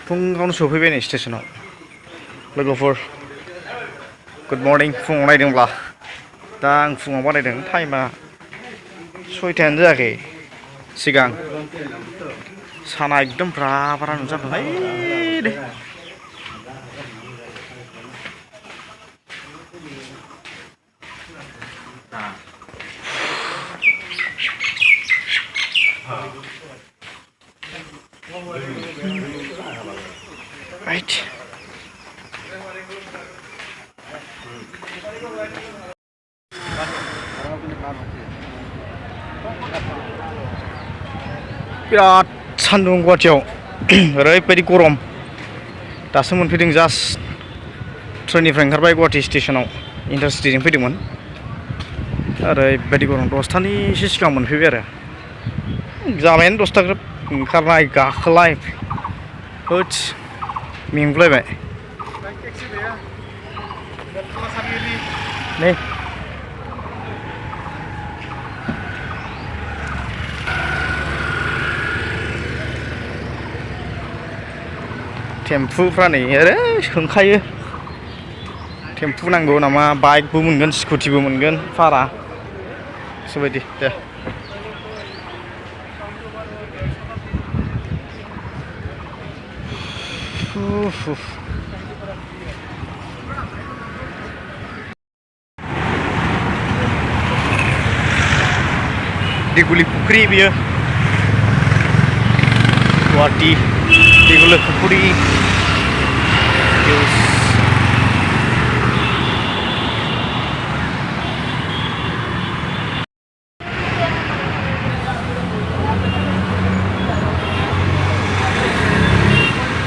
फुङावनो सफैबाय नै स्टेशनाव लोगोफोर गुड मर्निं फुङाव नायदोंब्ला दा आं फुङाव बानायदों टाइमा 6थायानो जायाखै सिगां साना एकदम ब्रा ब्रा नुजाखाबाय दे right बिराद सान्दुं गुवाहाटीयाव ओरैबायदि गरम दासो मोनफैदों जास्ट ट्रेननिफ्राय ओंखारबाय गुवाहाटी स्टेशनाव इन्टारसिटिजों फैदोंमोन ओरैबायदि गरम 10थानि एसे सिगां मोनफैबाय आरो जाबायानो 10था ग्रोब ओंखारनाय गाखोलाय होद मेंगुलायबाय नै टेम्पुफ्रा नै ओरै सोंखायो टेम्पु नांगौ नामा बाइकबो मोनगोन स्कुटिबो मोनगोन भारा गोसोबायदि दे दिगुलि फुख्रि बियो गुवाहाटी दिगुलि फुख्रि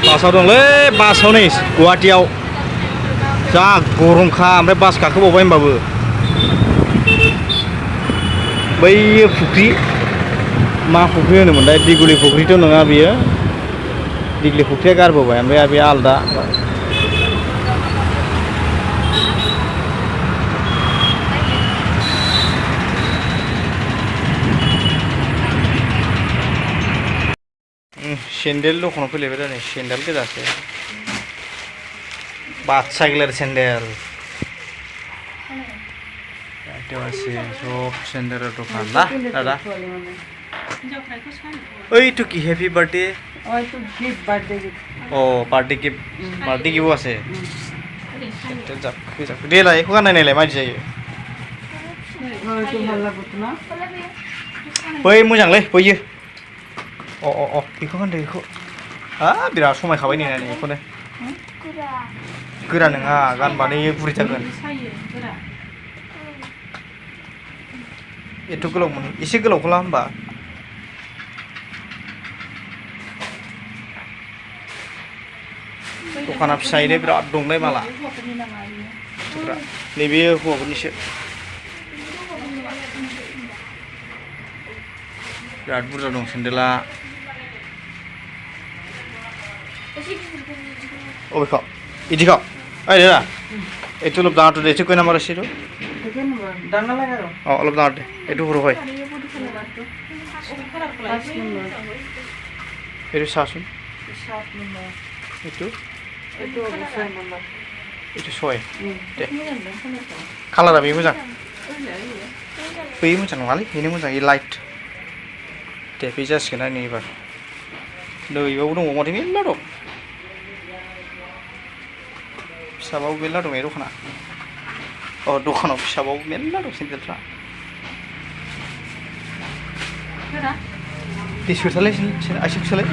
बासाव दंलै बासाव नै गुवाहाटीयाव जा गरमखा ओमफ्राय बास गाखोबावबाय होमबाबो बै फुख्रि मा फुख्रि होनोमोनलाय दिगुलि फुख्रिथ' नङा बियो दिगुलि फुख्रिया गारबोबाय ओमफ्राय बे आलदा सेन्देल दखानाव फैलायबाय दा नै सेन्देल गोजासो बादसा गैला आरो सेन्देल सब सेन्देल दखान ना दादा ओइ तो কি হ্যাপি বার্থডে ওই তো গিফট বার্থডে গিফট ও বার্থডে গিফট আছে देलाय बेखौ गाननायलाय मादि जायो बै मोजांलै बैयो अ बेखौ गानदो बेखौ बिराद समायखाबाय नै बेखौनो गोरा नङा गानबानो बुरै जागोन एथ' गोलाव मोनो एसे गोलावखौ ला होमबा दखाना फिसायैनो बिराद दंलाय माला नैबे हौवाफोरनिसो बिराद बुरजा दं सेन्देला अबेखौ इदिखौ ओइ दादा এইটো অলপ ডাঙৰটো দে এইটো কৈ নাম্বাৰ আছে এইটো অলপ ডাঙৰ দে এইটো সৰু হয় এইটো চাচোন এইটো এইটো 6 दे कालारा बे मोजां बै मोजां नङालै बेनो मोजां इ लाइट दे बे जासिगोन आरो एबार नैबावबो दंबावो माथो मेरला दं फिसाबाबो मेरला दं ए दखाना दखानाव फिसाबाबो मेरला दं सेन्देलफ्रा दे सोथारलाय आइसिखौ सोलाय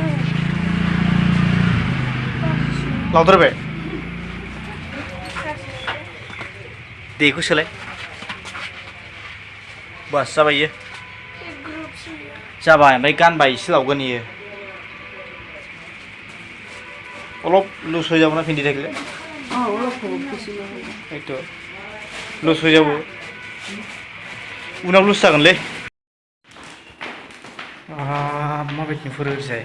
लावद्रायबाय देखौ सोलाय बास जाबाय इयो जाबाय ओमफ्राय गानबाय एसे लावगोन इयो अलप लुज হয়ে যাব না পিন্ধি থাকিলে এইটো লুজ হয়ে যাব उनाव लुज जागोनलै माबायदि फोरोंसै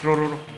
र'